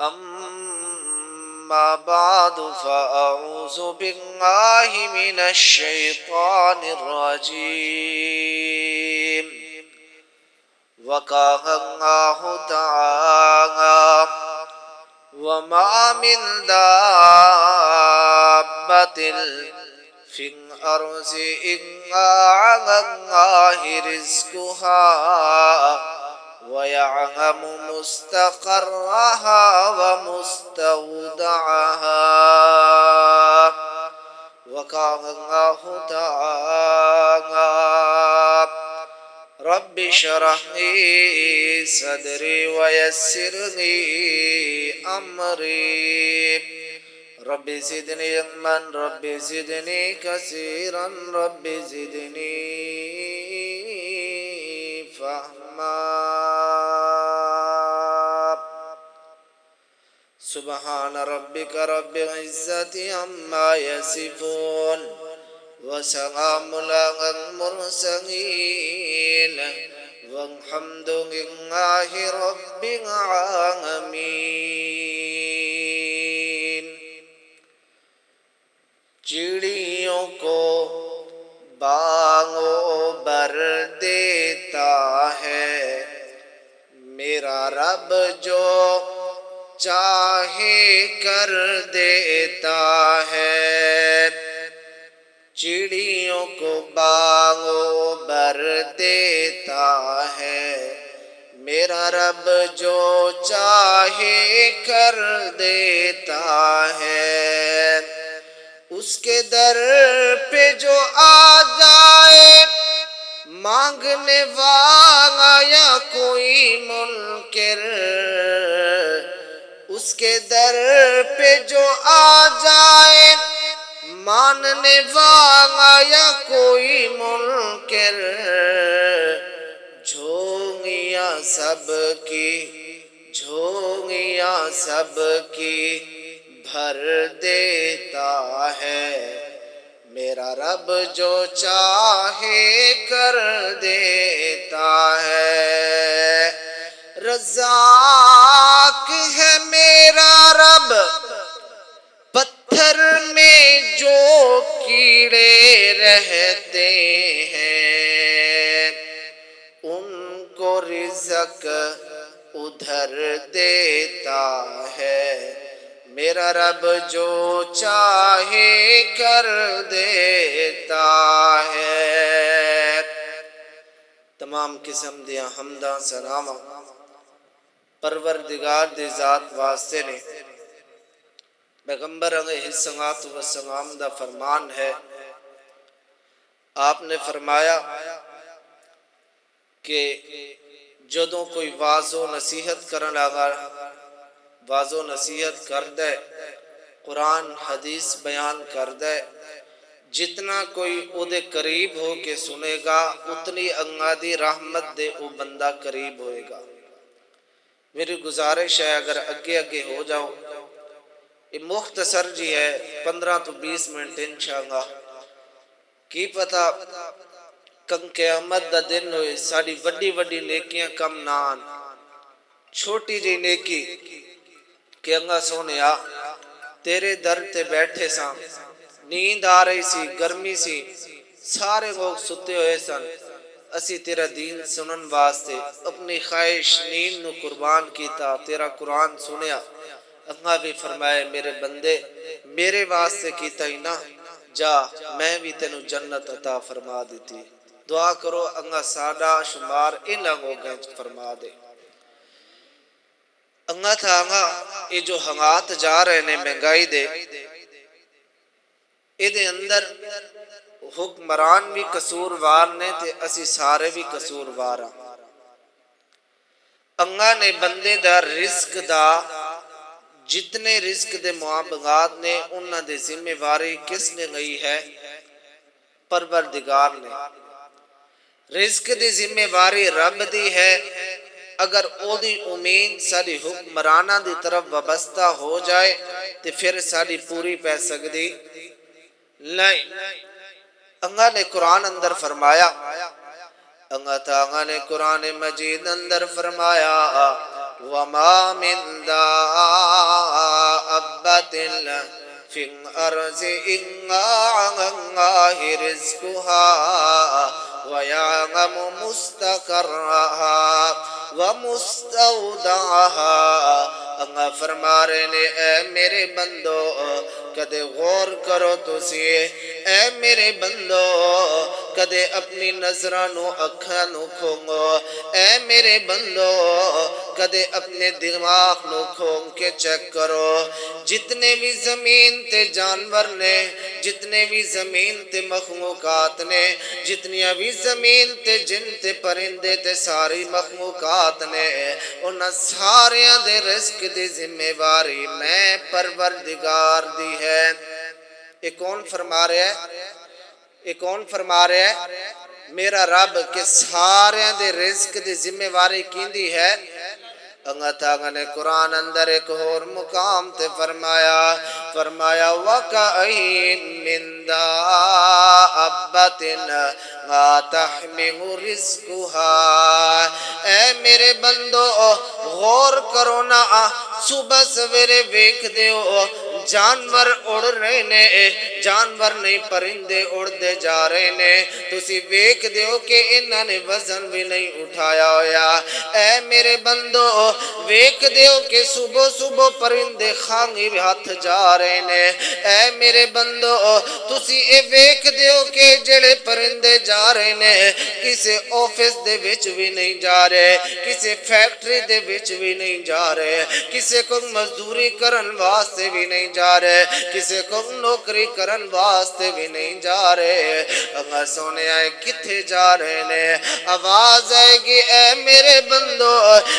أما بعد فأعوذ بالله من الشيطان الرجيم وقال الله تعالى وما من دابة في الأرض إلا على الله رزقها ويعلم مستقرها ومستودعها وقال الله تعالى رب اشرح لي صدري ويسر لي أمري رب زدني علما رب زدني كثيرا رب زدني فهما سبحان ربك رب العزة عما يصفون وسلام على المرسلين والحمد لله رب العالمين. چڑیوں کو بانگوں بر دیتا ہے میرا رب جو چاہے کر دیتا ہے. چڑیوں کو بانگوں بر دیتا ہے میرا رب جو چاہے کر دیتا ہے. اس کے در پہ جو آ جائے مانگنے والا یا کوئی منکر اس کے در پہ جو آ جائے ماننے والا یا کوئی منکر جھولیاں سب کی بھر دیتا ہے میرا رب جو چاہے کر دیتا ہے. رزاق ہے میرا رب پتھر میں جو کیڑے رہتے ہیں ان کو رزق ادھر دیتا ہے میرا رب جو چاہے کر دیتا ہے. تمام قسم دیاں حمداں سلاماں پروردگار دی ذات واسطے نے. پیغمبر علیہ الصلوۃ والسلام دا فرمان ہے آپ نے فرمایا کہ جدوں کوئی واعظ و نصیحت کرن لگا واعظ و نصیحت کر دے قرآن حدیث بیان کر دے جتنا کوئی او دے قریب ہو کے سنے گا اتنی اللہ دی رحمت دے او بندہ قریب ہوئے گا. میری گزارش ہے اگر اگے ہو جاؤ یہ مختصر جی ہے 15 تو 20 منٹ انشاءاللہ کی پتہ کم قیامت دا دن ہوئے ساڑی وڈی نیکیاں کم نان چھوٹی جی نیکی کہ اللہ سونیا تیرے در تے بیٹھے ساں نیند آ رہی سی گرمی سی سارے لوگ ستے ہوئے سن اسی تیرا دین سنن واسطے اپنی خواہش نیند نو قربان کیتا تیرا قرآن سنیا. اللہ بھی فرمائے میرے بندے میرے واسطے کیتا ہی نہ جا میں بھی تینوں جنت عطا فرما دیتی. دعا کرو اللہ سادہ شمار ان لوگوں کے فرما دے. اللہ تعالیٰ یہ جو حالات جا رہے ہیں مہنگائی دے یہ اندر حکمران بھی قصوروار نے تے اسی سارے بھی قصوروار ہیں. اللہ نے بندے دا رزق دا جتنے رزق دے معاملات نے انہاں دے ذمہ واری کس نے لئی ہے؟ پروردگار نے. رزق دی ذمہ واری رب دی ہے. اگر او دی امید ساری حکمرانہ دی طرف وابستہ ہو جائے تو پھر ساری پوری پہ سکتی نہیں. اللہ نے قرآن اندر فرمایا اللہ تعالیٰ نے قرآن مجید اندر فرمایا وَمَا مِن دَابَّةٍ في الأرض إن الله رزقها ويعلم مستقرها ومستودعها. اللہ فرما رہے نے اے میرے بندو کدے غور کرو تسی، اے میرے بندو کدے اپنی نظرانو اکھانو کھونگو، اے میرے بندو کدے اپنے دماغ نو کھونگ کے چیک کرو. جتنے بھی زمین تے جانور نے، جتنے بھی زمین تے مخلوقات نے، جتنی بھی زمین تے جن تے پرندے تے ساری مخلوقات نے، انہاں ساریاں دے رزق دی ذمہ واری میں پروردگار دی ہے. یہ کون فرما رہا ہے؟ یہ کون فرما رہا ہے؟ میرا رب کہ ساریاں دے رزق دی ذمہ واری کیندی ہے. اللہ تعالیٰ نے قرآن اندر ایک اور مقام تے فرمایا وَكَأَيِّن مِّن دَابَّةٍ لَا تَحْمِلُ رِزْقَهَا. اے میرے بندو غور کرو نا، صبح سویرے ویکھ دیو جانور اڑ رہے نے، جانور نہیں پرندے اڑ دے جا رہے نے، تسی ویکھ دیو کہ انہاں نے وزن بھی نہیں اٹھایا ہویا. اے میرے بندو ویکھ دیو کہ صبح صبح پرندے خالی ہاتھ جا رہے نے. اے میرے بندو تسی اے ویکھ دیو کہ جڑے پرندے جا رہے نے کسے آفس دے وچ بھی نہیں جا رہے، کسے فیکٹری دے وچ بھی نہیں جا رہے، کسے کو مزدوری کرن واسطے بھی نہیں جا رہے، کسے کو نوکری کرن واسطے بھی نہیں جا رہے. اللہ سونے آئے کتھے جا رہے نے؟ آواز آئے گی اے میرے بندو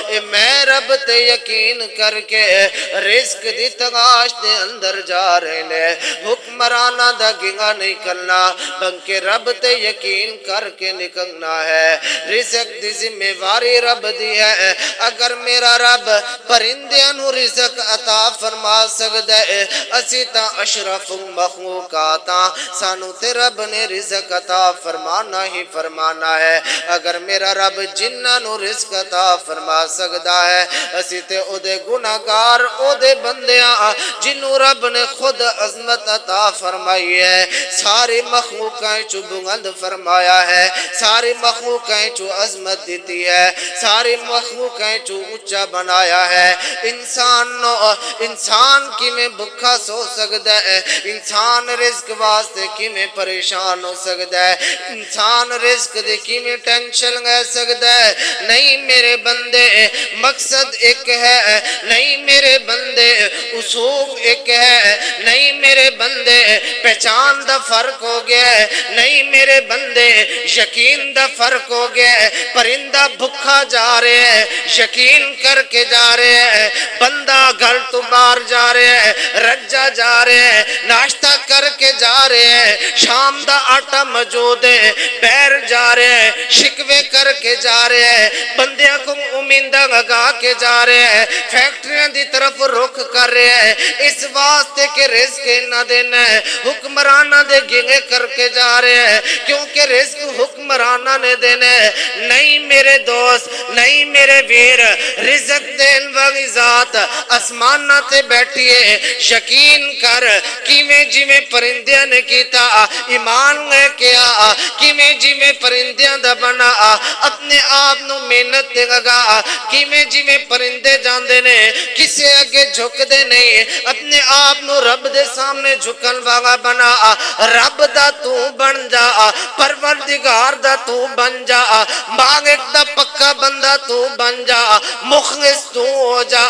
اے میں رب تے یقین کر کے رزق دی تلاش دے اندر جا رہے نے. حکمرانہ دا گنگا نہیں کرنا بلکہ رب تے یقین کر کے نکلنا ہے. رزق دی ذمہ واری رب دی ہے. اگر میرا رب پرندیاں نو رزق عطا فرما سکدا ہے، اسی تا اشرف المخلوقات سانو تے رب نے رزق عطا فرمانا ہی فرمانا ہے. اگر میرا رب جنہاں نو رزق عطا فرما سکدا ہے، اسی تے او دے گناہگار او دے بندیاں جنہوں رب نے خود عظمت عطا فرمائی ہے، ساری مخلوقائیں چو بلند فرمایا ہے، ساری مخلوقائیں چو عظمت دیتی ہے، ساری مخلوقائیں چو اونچا بنایا ہے. انسان کی میں بھکھا سو سکتا ہے، انسان رزق واسطے کی میں پریشان ہو سکتا ہے، انسان رزق دے کی میں ٹینشن لے سکتا ہے. نہیں میرے بندے مقصد ایک ہے، نہیں میرے بندے اصول ایک ہے، نہیں میرے بندے پہچان دا فرق ہو گیا ہے، نہیں میرے بندے یقین دا فرق ہو گیا ہے. پرندہ بھکھا جا رہے ہیں، یقین کر کے جا رہے ہیں، بندہ گھر تو باہر جا رہے ہیں، رجا جا رہے ہیں، ناشتہ کر کے جا رہے ہیں، شام دا آٹا موجود ہے، بیر جا رہے ہیں، شکوے کر کے جا رہے ہیں، بندیاں کو امیندہ لگا کے جا رہے ہیں، فیکٹریاں دی طرف رخ کر رہے ہیں، اس واسطے کہ رزق نہ دینا ہے، حکمرانہ دے گلے کر کے جا رہے ہیں کیونکہ رزق حکمرانہ نے دینا ہے. نہیں میرے دوست، نہیں میرے ویر، رزق دین والی ذات اسمانہ تے بیٹھیے. یقین کر کیویں جویں پرندیاں نے کیتا ایمان لے کے آ، کیویں جویں پرندیاں دا بنا اپنے آپ نو محنت تے لگا، کیویں جویں پرندے جاندے نے کسے اگے جھک دے نہیں، اپنے آپ نو رب دے سامنے جھکن والا بنا. رب دا تو بن جا، پروردگار دا تو بن جا، مالک دا پکا بندہ تو بن جا، مخلص تو ہو جا،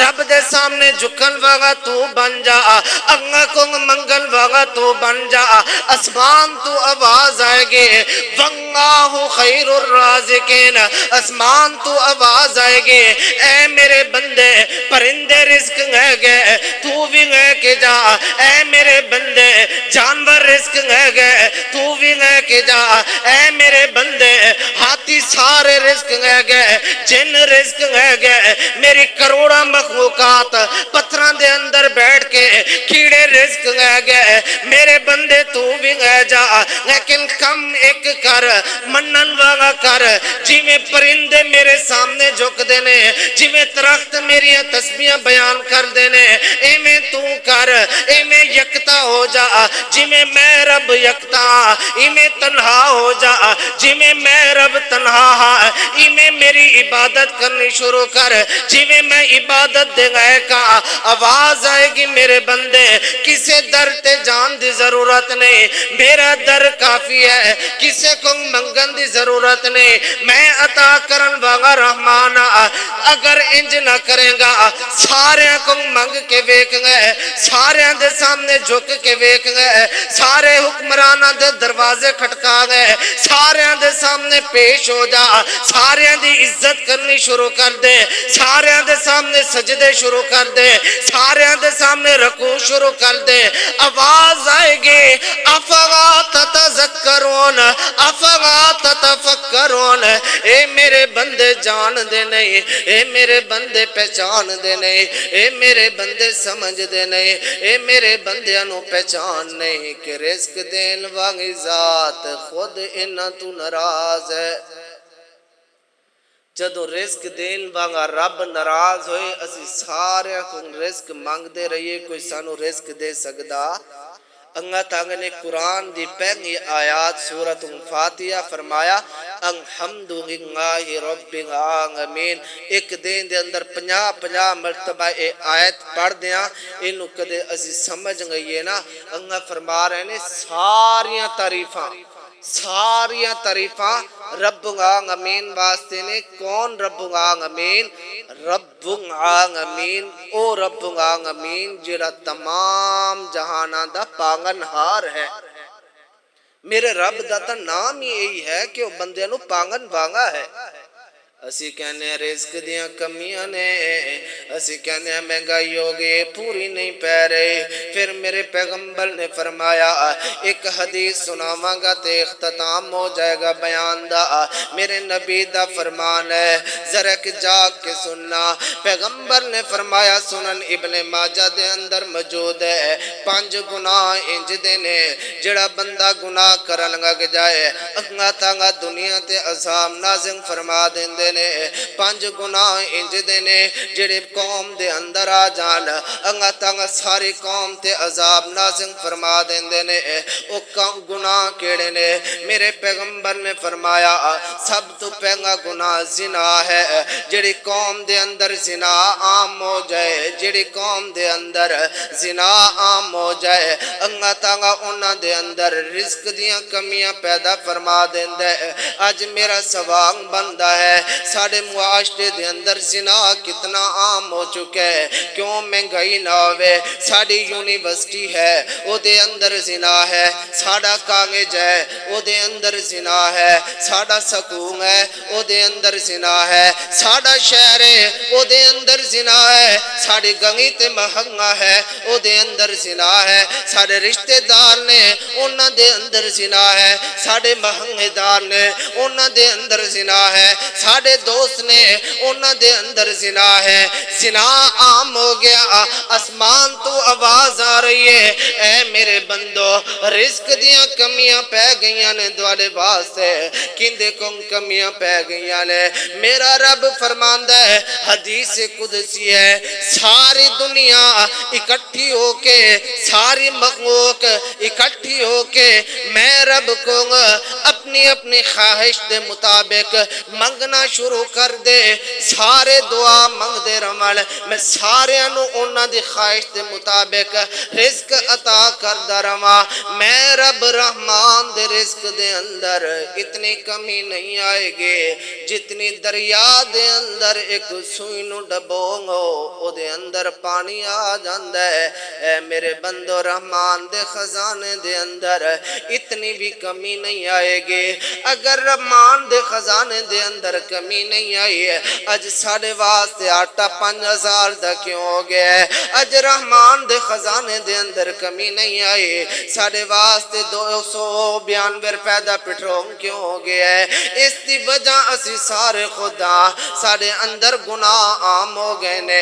رب دے سامنے جھکن والا تو بن جا، اللہ کو منگل والا تو بن جا. اسمان تو آواز آئے گے واللہ خیر الرازقین، اسمان تو آواز آئے گے اے میرے بندے پرندے رزق لے گئے تو بھی لے کے جا، اے میرے بندے جانور رزق لے گئے تو بھی لے کے جا، اے میرے بندے ہاتھی سارے رزق لے گئے، جن رزق لے گئے، میری کروڑا مخلوقات پتھران دے اندر بیٹھ کے کیڑے رزق ہے گئے میرے بندے تو بھی گئے جا لیکن کم ایک کر منن والا کر جی میں پرندے میرے سامنے جھک دینے جی میں درخت میری تسبیحاں بیان کر دینے اے میں تو کر اے میں یکتا ہو جا جی میں رب یکتا اے میں تنہا ہو جا جی میں رب تنہا ہاں اے میں میری عبادت کرنی شروع کر جی میں عبادت دے گئے کا آواز آئے گی میرے بندے کسے در تے جان دی ضرورت نہیں میرا در کافی ہے کسے کو منگن دی ضرورت نہیں میں عطا کرن والا رحمان اگر انج نہ کریں گا سارے کو منگ کے ویک گئے سارے دے سامنے جھک کے ویک گئے سارے حکمرانہ دے دروازے کھٹکا گئے سارے دے سامنے پیش ہو جا سارے دی عزت کرنی شروع کر دے سارے دے سامنے سجدے شروع کر دے سارے دے سامنے رکوع شروع کر دے آواز آئے گی افلا تتذکرون افلا تتفکرون اے میرے بندے جان دے نہیں اے میرے بندے پہچان دے نہیں اے میرے بندے سمجھ دے نہیں اے میرے بندیاں نو پہچان نہیں کہ رزق دین والی ذات خود انہاں تو ناراض ہے جدو رزق دین والا رب ناراض ہوئے اسی سارے کو رزق مانگ دے رہیے کوئی سانو رزق دے سکدا اللہ تعالیٰ نے قرآن دی پہلی آیات سورۃ فاتحہ فرمایا الحمدللہ رب العالمین ایک دن دے اندر 50 مرتبہ اے آیت پڑھ دیاں انہوں کدے اسی سمجھ گئیے نا اللہ فرما رہے نے ساریاں تعریفاں رب العالمین واسطے نے کون رب العالمین رب العالمین او رب العالمین جڑا تمام جہاناں دا پالنہار ہے میرے رب دا تا نام ہی یہی ہے کہ وہ بندے نو پالن والا ہے اسی کہنے رزق دیاں کمیاں نے اسی کہنے مہنگائی ہو گئی پوری نہیں پہ رہے پھر میرے پیغمبر نے فرمایا ایک حدیث سناواں گا تے اختتام ہو جائے گا بیان دا میرے نبی دا فرمان ہے ذرا کہ جاگ کے سننا پیغمبر نے فرمایا سنن ابن ماجہ دے اندر موجود ہے 5 گناہ انج دینے جڑا بندہ گناہ کرن لگ جائے اللہ تعالیٰ دنیا تے عذاب نازل فرما دین دے 5 گناہ انج دینے جڑے قوم دے اندر آ جان اللہ تعالیٰ ساری قوم تے عذاب نازل فرما دینے او گناہ کیڑے نے میرے پیغمبر نے فرمایا سب تو پہلا گناہ زنا ہے جڑی قوم دے اندر زنا عام ہو جائے جڑی قوم دے اندر زنا عام ہو جائے اللہ تعالیٰ انہاں دے اندر رزق دیاں کمیاں پیدا فرما دیندے آج میرا سوال بندہ ہے ساڑھے معاشرے دے اندر زنا کتنا عام ہو چکے ہے کیوں مہنگائی نہ ہوئے ساڑھی یونیورسٹی ہے او دے اندر زنا ہے ساڑھا کالج ہے او دے اندر زنا ہے ساڑھا سکون ہے او دے اندر زنا ہے ساڑھا شہر ہے او دے اندر زنا ہے ساڑھی گنگی تے محنگا ہے او دے اندر زنا ہے ساڑھے رشتہ دار نے انہاں دے اندر زنا ہے ساڑھے محنگے دار نے انہاں دے اندر زنا ہے ساڑھے دوست نے انہاں دے اندر زنا ہے زنا عام ہو گیا اسمان تو آواز آ رہی ہے اے میرے بندو رزق دیاں کمیاں پہ گئیاں نے دوالے واسطے کندے کن کمیاں پہ گئیاں نے میرا رب فرماندہ ہے حدیث قدسی ہے ساری دنیا اکٹھی ہو کے ساری مخلوق اکٹھی ہو کے میں رب کو اپنی خواہش دے مطابق منگنا شروع کر دے سارے دعا منگ دے رمال میں سارے انو انہ دی خواہش دے مطابق رزق عطا کر دا رما میں رب رحمان دے رزق دے اندر اتنی کمی نہیں آئے گے جتنی دریا دے اندر ایک سوئی نو ڈبونگو او دے اندر پانی آ جاندہ ہے اے میرے بندو رحمان دے خزانے دے اندر اتنی بھی کمی نہیں آئے گے اگر رحمان دے خزانے دے اندر کمی نہیں آئی ہے اج ساڑھے واسطے آٹا 5000 دا کیوں ہو گیا ہے اج رحمان دے خزانے دے اندر کمی نہیں آئی ساڑھے واسطے 292 روپے دا پٹرول کیوں ہو گیا ہے اس دی وجہ اسی سارے خدا ساڑھے اندر گناہ عام ہو گئے نے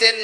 3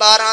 12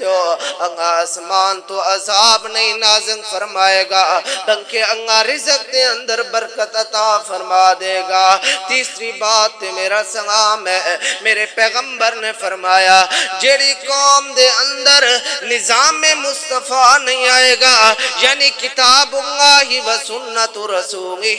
دو انگا آسمان تو عذاب نہیں نازل فرمائے گا بلکہ انگا رزق دے اندر برکت عطا فرما دے گا تیسری بات میرا سلام ہے میرے پیغمبر نے فرمایا جیڑی قوم دے اندر نظام مصطفیٰ نہیں آئے گا یعنی کتاب اللہ و سنت رسولہ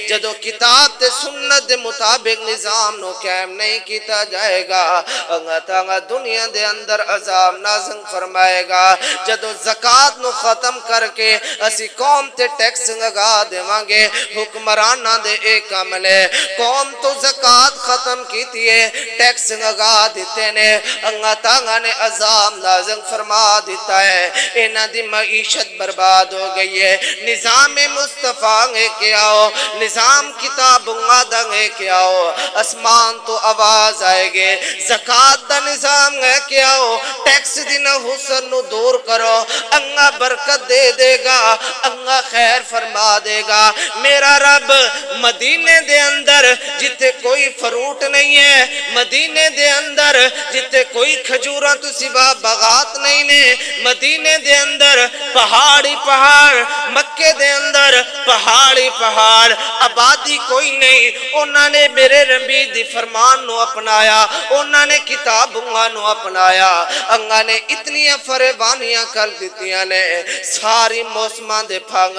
جدو کتاب تے سنت دے مطابق نظام نو قائم نہیں کیتا جائے گا اللہ تعالیٰ دنیا دے اندر عذاب نازل فرمائے گا جدو زکاة نو ختم کر کے اسی قوم تے ٹیکس لگا دے مانگے حکمرانہ دے ایک عملے قوم تو زکاة ختم کیتی ہے ٹیکس لگا دیتے نے اللہ تعالیٰ نے عذاب نازل فرما دیتا ہے انہاں دی معیشت برباد ہو گئی ہے نظام مصطفیٰ لے کے آؤ نظام کتاب اللہ دا لے کے آؤ اسمان تو آواز آئے گے زکاة دا نظام لے کے آؤ ٹیکس دینا حسن نو دور کرو اللہ برکت دے دے گا اللہ خیر فرما دے گا میرا رب مدینے دے اندر جتے کوئی فروٹ نہیں ہے مدینے دے اندر جتے کوئی کھجورہ تو سوا باغات نہیں نے مدینے دے اندر پہاڑی پہاڑ مکے دے اندر پہاڑی پہاڑ آبادی کوئی نہیں انہوں نے میرے ربی دی فرمان نو اپنایا انہوں نے کتاب اللہ نو اپنایا اللہ نے اتنی فریبانیاں کر دیتیاں نے ساری موسمان دے پھنگ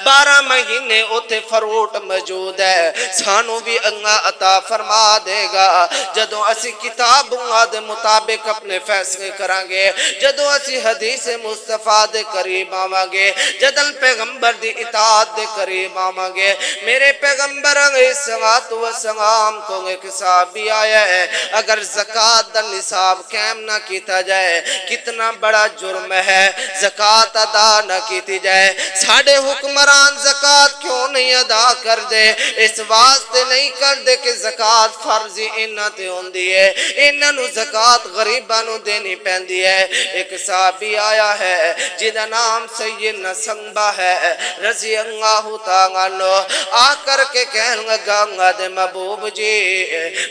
12 مہینے اوتے فروٹ موجود ہے سانو بھی اللہ عطا فرما دے گا جدو اسی کتاب اللہ دے مطابق اپنے فیصلے کرانگے جدو اسی حدیث مصطفیٰ دے قریب آوانگے جدل پیغمبر دی اطاعت دے قریب آوانگے میرے پیغمبر علیہ السلام کو ایک صحابی آیا ہے اگر زکاة دا نصاب قائم نہ کیتا جائے کتنا بڑا جرم ہے زکاة ادا نہ کیتی جائے ساڑھے حکمران زکاة کیوں نہیں ادا کر دے اس واسطے نہیں کر دے کہ زکاة فرضی انہاں تے ہوندی ہے انہاں نو زکاة غریبانو دینی پیندی ہے ایک صحابی آیا ہے جدہ نام سیدنا سنبا ہے رضی اللہ تعالیٰ عنہ آ کر کے کہنے لگا اللہ دے محبوب جی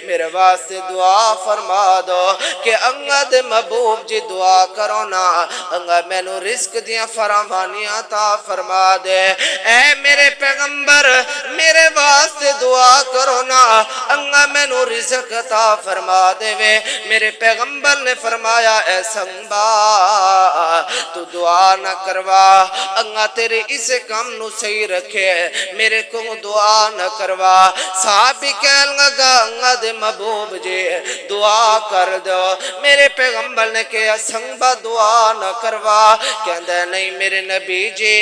میرے واسطے دعا فرما دو کہ اللہ دے محبوب جی دعا کرو نا اللہ میں نو رزق دیا فراوانیاں عطا فرما دے اے میرے پیغمبر میرے واسطے دعا کرو نا اللہ میں نو رزق عطا فرما دے وے میرے پیغمبر نے فرمایا اے سنبا تو دعا نہ کروا اللہ تیرے اس کام نو صحیح رکھے میرے کو دعا نہ کروا صحابی کہنے لگا اللہ دے محبوب جی دعا کر دو میرے پیغمبر نے کہا سنبا دعا نہ کروا کہندہ نہیں میرے نبی جی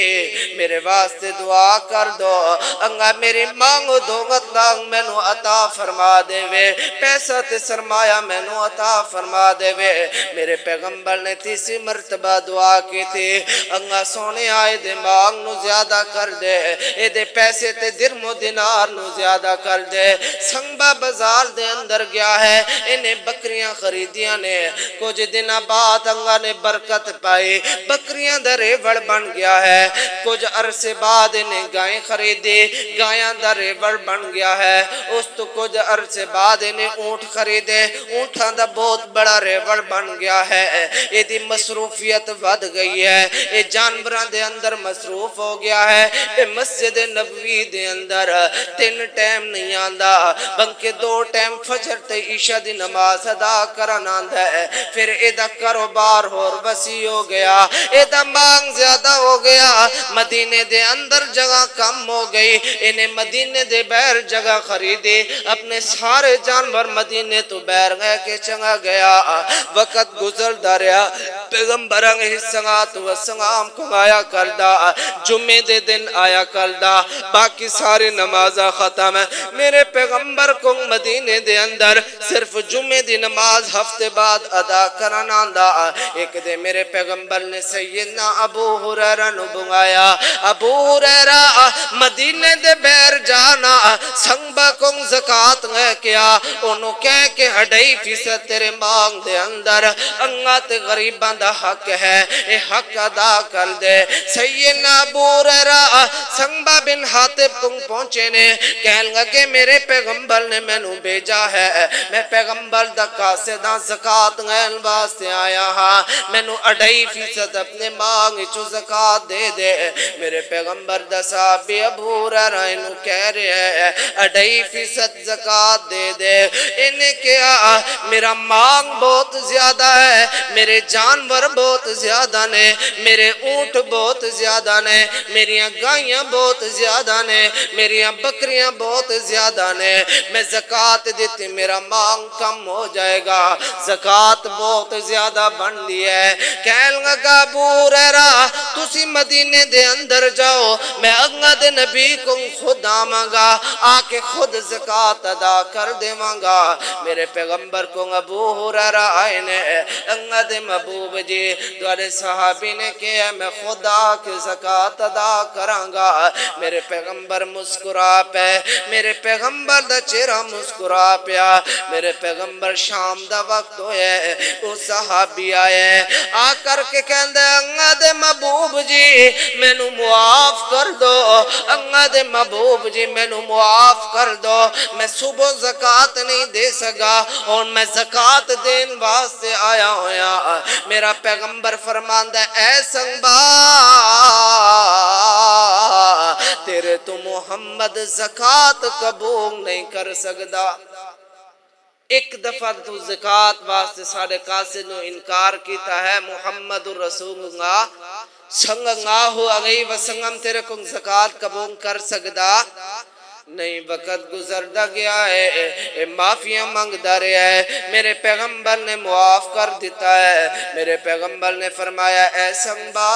میرے واسطے دعا کر دو اللہ میری مانگو دوغت لانگ میں نو عطا فرما دے وے پیسہ تے سرمایہ میں نو عطا فرما دے وے میرے پیغمبر نے تیسری مرتبہ دعا کی تھی اللہ سونے آئے دے مانگ نو زیادہ کر دے اے دے پیسے تے درم و دینار نو زیادہ کر دے سنبا بازار دے اندر گیا ہے انہیں بکریاں خریدیاں نے کچھ دن بعد اللہ نے برکت پائی بکریاں دا ریوڑ بن گیا ہے کچھ عرصے بعد انہیں گائیں خریدی گایاں دا ریوڑ بن گیا ہے اس تو کچھ عرصے بعد انہیں اونٹ خریدے اونٹاں دا بہت بڑا ریوڑ بن گیا ہے یہ دی مصروفیت ود گئی ہے یہ جانوران دے اندر مصروف ہو گیا ہے یہ مسجد نبوی دے اندر 3 ٹائم نہیں آندہ بلکہ 2 ٹائم فجر تے عشاء دی نماز ادا کرن آندہ ہے پھر ایدہ کاروبار اور وسیع ہو گیا ایدہ مانگ زیادہ ہو گیا مدینے دے اندر جگہ کم ہو گئی انہیں مدینے دے بیر جگہ خریدی اپنے سارے جانور مدینے تو بیر گئے کے چنگا گیا وقت گزر داریا پیغمبر علیہ السلام کو آیا کردہ جمعے دے دن آیا کردہ باقی سارے نمازہ ختم ہے میرے پیغمبر کو مدینے دے اندر صرف جمعے دی نماز ہفتے بعد ادا کرنا دا ایک دے میرے پیغمبر نے سیدنا ابو ہریرہ نو بنگایا ابو ہریرہ مدینے دے بیر جانا سنبا کو زکاة لے کیا انہوں کہہ کہ 2.5% تیرے مانگ دے اندر انگا تے غریبان دا حق ہے اے حق ادا کر دے سیدنا ابو ہریرہ سنبا بن حاتب کو پہنچے نے کہن لگے میرے پیغمبر نے میں نو بھیجا ہے میں پیغمبر دا قاصداں زکاة غین واسطے آیا ہاں میں نو 2.5% اپنے مانگ چو زکاة دے دے میرے پیغمبر دا صحابی ابو ہریرہ انہوں کہہ رہے ہیں 2.5% زکاة دے دے انہیں کیا میرا مانگ بہت زیادہ ہے میرے جانور بہت زیادہ نے میرے اونٹ بہت زیادہ نے میریاں گائیاں بہت زیادہ نے میریاں بکریاں بہت زیادہ نے میں زکاة دیتی میرا مانگ کم ہو جائے گا زکاة بہت زیادہ بن دی ہے کہن لگا ابو ہریرہ تسی مدینے دے اندر جاؤ میں اگد نبی کو خود آمانگا آکے خود زکاة ادا کر دے مانگا میرے پیغمبر کو ابو ہریرہ آئے نے اگد محبوب جی دوارے صحابی نے کہا میں خود آکے زکاة ادا کرانگا میرے پیغمبر مسکرا پہ میرے پیغمبر دا چہرہ مسکرا پیا میرے پیغمبر شام دا وقت ہوئے وہ صحابی آئے آ کر کے کہندے انگد محبوب جی میں نو معاف کر دو انگد محبوب جی میں نو معاف کر دو میں صبح زکاة نہیں دے سکا اور میں زکاة دین واسطے آیا ہویا میرا پیغمبر فرماندہ اے سنبا تیرے تو محمد زکاة قبول نہیں کر سکدا ایک دفعہ تو زکاة واسطے ساڑھے قاصد نو انکار کیتا ہے محمد رسول اللہ صلی اللہ علیہ وسلم تیرے کو زکاة قبول کر سکدا نہیں وقت گزردہ گیا ہے معافیاں مانگ دارے ہے میرے پیغمبر نے معاف کر دیتا ہے میرے پیغمبر نے فرمایا اے سنبا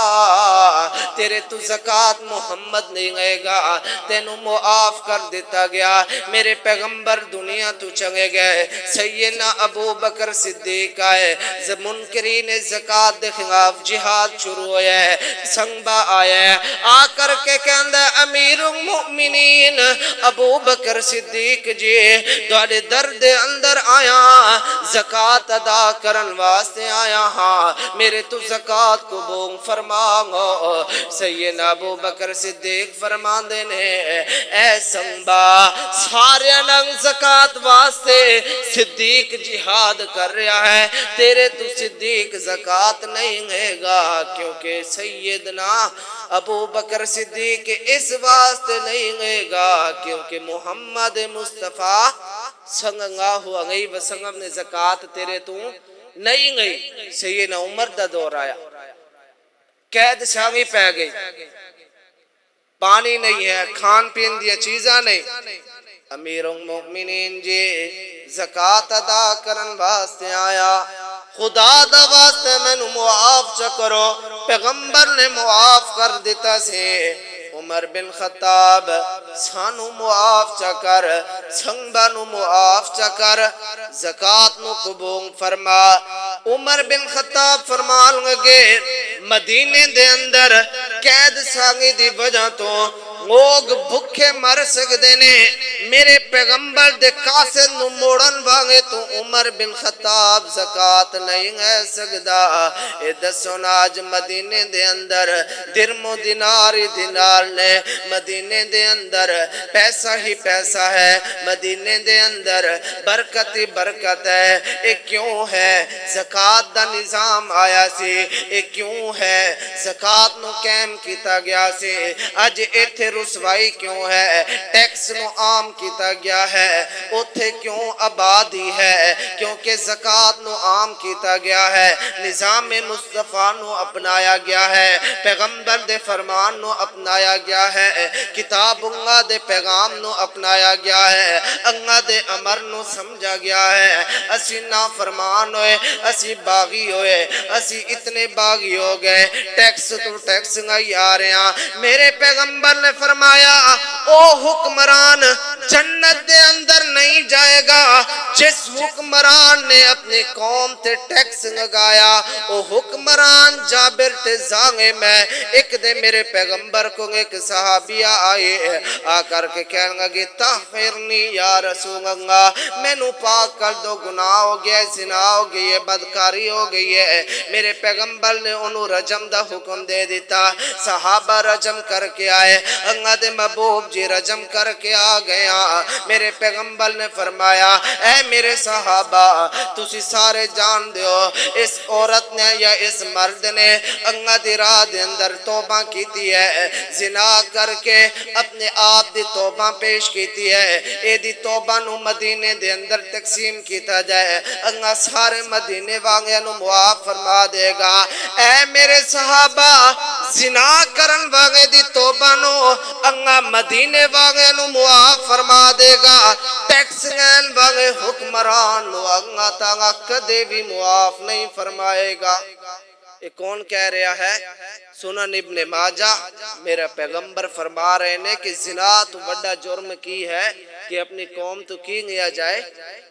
تیرے تو زکاة محمد نہیں گئے گا تینوں معاف کر دیتا گیا میرے پیغمبر دنیا تو چنگے گئے سیدنا ابو بکر صدیق آئے منکرین زکاة دے خلاف جہاد شروع ہویا ہے سنبا آیا ہے آ کر کے کہندہ امیر المؤمنین ابو بکر صدیق جی دوارے درد اندر آیا زکاة ادا کرن واسطے آیا ہاں میرے تو زکاة کو بون فرماؤ سیدنا ابو بکر صدیق فرمان دینے اے سنبا سارے ننگ زکاة واسطے صدیق جہاد کر رہا ہے تیرے تو صدیق زکاة نہیں ہے گا کیونکہ سیدنا ابو بکر صدیق اس واسطے نہیں گئے گا کیونکہ محمد مصطفیٰ صلی اللہ علیہ وسلم نے زکاة تیرے تو نہیں گئی سیدنا عمر دا دور آیا قید شامی پہ گئی پانی نہیں ہے کھان پین دیا چیزاں نہیں امیر المؤمنین جی زکاة ادا کرن واسطے آیا خدا دا واسطے میں نو معاف چکرو پیغمبر نے معاف کر دیتا سے عمر بن خطاب سانو معاف چکر سنبا نو معاف چکر زکاة نو قبول فرما عمر بن خطاب فرمان لگے مدینے دے اندر قید ساگی دی وجہ تو لوگ بھکے مر سکتے نے میرے پیغمبر دے قاصد نو موڑن وانگے تو عمر بن خطاب زکاة نہیں ہے سکدا اے دسونا آج مدینے دے اندر درم و دینار نے مدینے دے اندر پیسہ ہی پیسہ ہے مدینے دے اندر برکت ہی برکت ہے اے کیوں ہے زکاة دا نظام آیا سی اے کیوں ہے زکاة نو قائم کیتا گیا سی آج ایتھے رسوائی کیوں ہے ٹیکس نو عام کیتا گیا ہے اتھے کیوں آبادی ہے کیونکہ زکاة نو عام کیتا گیا ہے نظام مصطفیٰ نو اپنایا گیا ہے پیغمبر دے فرمان نو اپنایا گیا ہے کتاب اللہ دے پیغام نو اپنایا گیا ہے اللہ دے امر نو سمجھا گیا ہے اسی نافرمان ہوئے اسی باغی ہوئے اسی اتنے باغی ہو گئے ٹیکس تو ٹیکس نہیں آ رہے ہیں میرے پیغمبر نے فرمایا او حکمران جنت دے اندر نہیں جائے گا جس حکمران نے اپنی قوم تے ٹیکس لگایا. او حکمران جابر تے زانگے میں ایک دے میرے پیغمبر کو ایک صحابیہ آئے آ کر کے کہنے لگے تغفرنی یا رسول اللہ میں نو پاک کر دو گناہ ہو گیا ہے زنا ہو گئی ہے بدکاری ہو گئی ہے. میرے پیغمبر نے انہوں رجم دا حکم دے دیتا. صحابہ رجم کر کے آئے اللہ دے محبوب جی رجم کر کے آ گیا. میرے پیغمبر نے فرمایا اے میرے صحابہ تسی سارے جان دیو اس عورت نے یا اس مرد نے اللہ دی راہ دے اندر توبہ کیتی ہے زنا کر کے اپنے آپ دی توبہ پیش کیتی ہے. اے دی توبہ نو مدینے دے اندر تقسیم کیتا جائے اللہ سارے مدینے واغیاں نو معاف فرما دے گا. اے میرے صحابہ زنا کرن واغے دی توبہ نو اللہ مدینے واغیاں نو معاف فرما دے گا. ٹیکس لین واغے حکمران نو اللہ تعالیٰ کدے بھی معاف نہیں فرمائے گا. یہ کون کہہ رہا ہے؟ سنن ابن ماجہ. میرا پیغمبر فرما رہے ہیں کہ زنا تو بڑا جرم کی ہے کہ اپنی قوم تو کی گیا جائے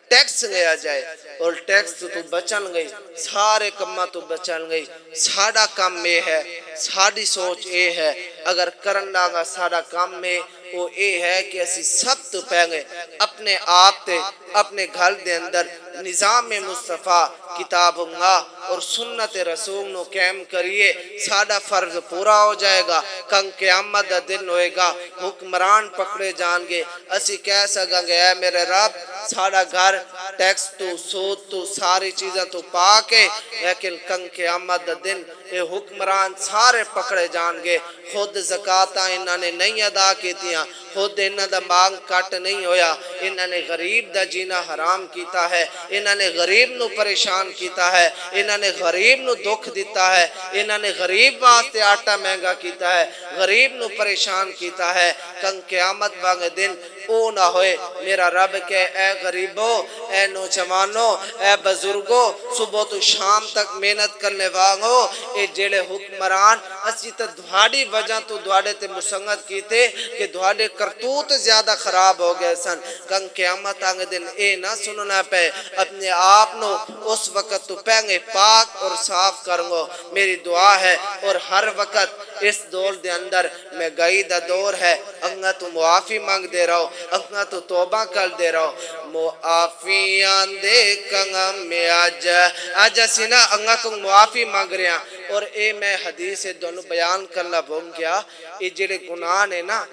ٹیکس لیا جائے اور ٹیکس تو بچن گئی سارے کمہ تو بچن گئی. ساڑا کام میں ہے ساڑی سوچ اے ہے اگر کرنا گا ساڑا کام میں وہ اے ہے کہ اسی سب تو پہنگے اپنے آپ تے اپنے گھر دے اندر نظام مصطفیٰ کتاب اللہ اور سنت رسول نو قائم کریے. ساڑا فرض پورا ہو جائے گا. کل قیامت دا دن ہوئے گا حکمران پکڑے جان گے اسی کہہ سکیں گے اے میرے رب ساڑا گھر ٹیکس تو سود تو ساری چیزیں تو پاکے لیکن کل قیامت دا دن یہ حکمران سارے پکڑے جان گے. خود زکاة انہاں نے نہیں ادا کیتیاں خود انہاں دا مانگ کٹ نہیں ہویا انہاں نے غریب دا جینا حرام کیتا ہے انہاں نے غریب نو پریشان کیتا ہے انہاں نے غریب نو دکھ دیتا ہے انہاں نے غریب واسطے آٹا مہنگا کیتا ہے غریب نو پریشان کیتا ہے. کل قیامت واغے دن او نہ ہوئے میرا رب کہ اے غریبو اے نوجوانو اے بزرگو صبح تو شام تک محنت کرنے واغو اے جڑے حکمران اسی تا دھاڑی وجہ تو دھاڑے تے مسنگت کیتے کہ دھاڑے کرتوت زیادہ خراب ہو گئے سن. کل قیامت آگے دن اے نہ سننا پہ اپنے آپ نو اس وقت تو پہنگے پاک اور صاف کرنگو. میری دعا ہے اور ہر وقت اس دور دے اندر میں گئی دا دور ہے اللہ تو معافی مانگ دے رہا ہو اللہ تو توبہ کر دے رہا ہو. معافیاں دے کنگم میں آج سینا اللہ کو معافی مانگ رہے ہیں. اور اے میں حدیث دونوں بیان کرنا بھول گیا اے جڑے گناہ نے نا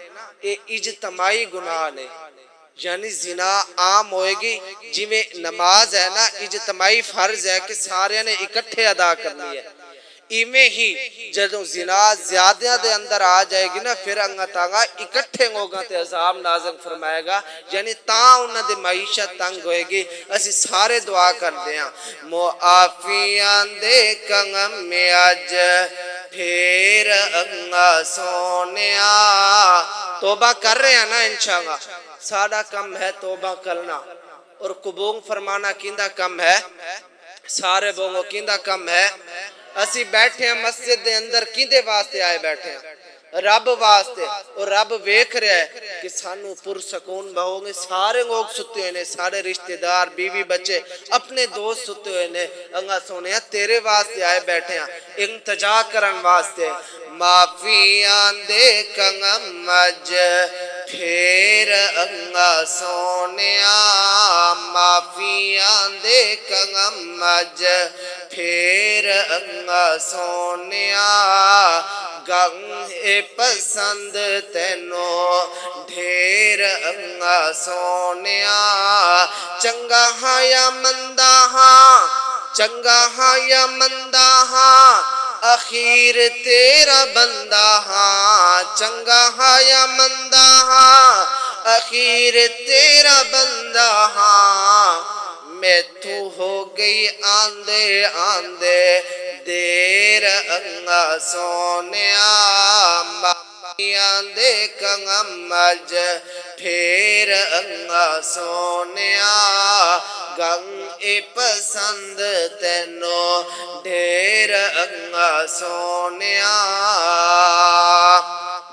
اے اجتماعی گناہ نے یعنی زنا عام ہوئے گی جی میں نماز ہے نا اجتماعی فرض ہے کہ سارے نے اکٹھے ادا کرنی ہے. ایمیں ہی جدوں زنا زیادہ دے اندر آ جائے گی نا پھر اللہ تعالیٰ اکٹھے ہوگا تے عذاب نازل فرمائے گا یعنی تاں انہاں دے معیشت تنگ ہوئے گی. اسی سارے دعا کر دیا معافیاں دے کنگم میں آج پھر اللہ سونیا. توبہ کر رہے ہیں نا انشاءاللہ ساڑا کم ہے توبہ کرنا اور قبول فرمانا کیندہ کم ہے سارے بونگو کیندہ کم ہے. اسی بیٹھے ہیں مسجد دے اندر کیندے واسطے آئے بیٹھے ہیں رب واسطے اور رب ویکھ رہا ہے کہ سانو پرسکون بہو گے سارے لوگ ستے ہوئے نے سارے رشتہ دار بیوی بچے اپنے دوست ستے ہوئے نے اللہ سونے تیرے واسطے آئے بیٹھے ہیں انتجا کرن واسطے. معافیاں دے کنگم مج پھر اللہ سونیا معافیاں دے کنگم مج پھر اللہ سونیا گنگ پسند تینو ڈھیر اللہ سونیا. چنگا ہاں یا مندہ ہاں چنگا ہاں یا مندہ ہاں اخیر تیرا بندہ ہاں چنگا ہاں یا مندہ ہاں اخیر تیرا بندہ ہاں. میں تو ہو گئی آندے آندے دیر اللہ سونیا معافیاں دے کنگم مج پھر اللہ سونیا گنگ پسند تینو ڈھیر اللہ سونیا.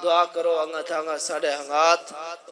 دعا کرو انگا تھانگا ساڑے ہنگات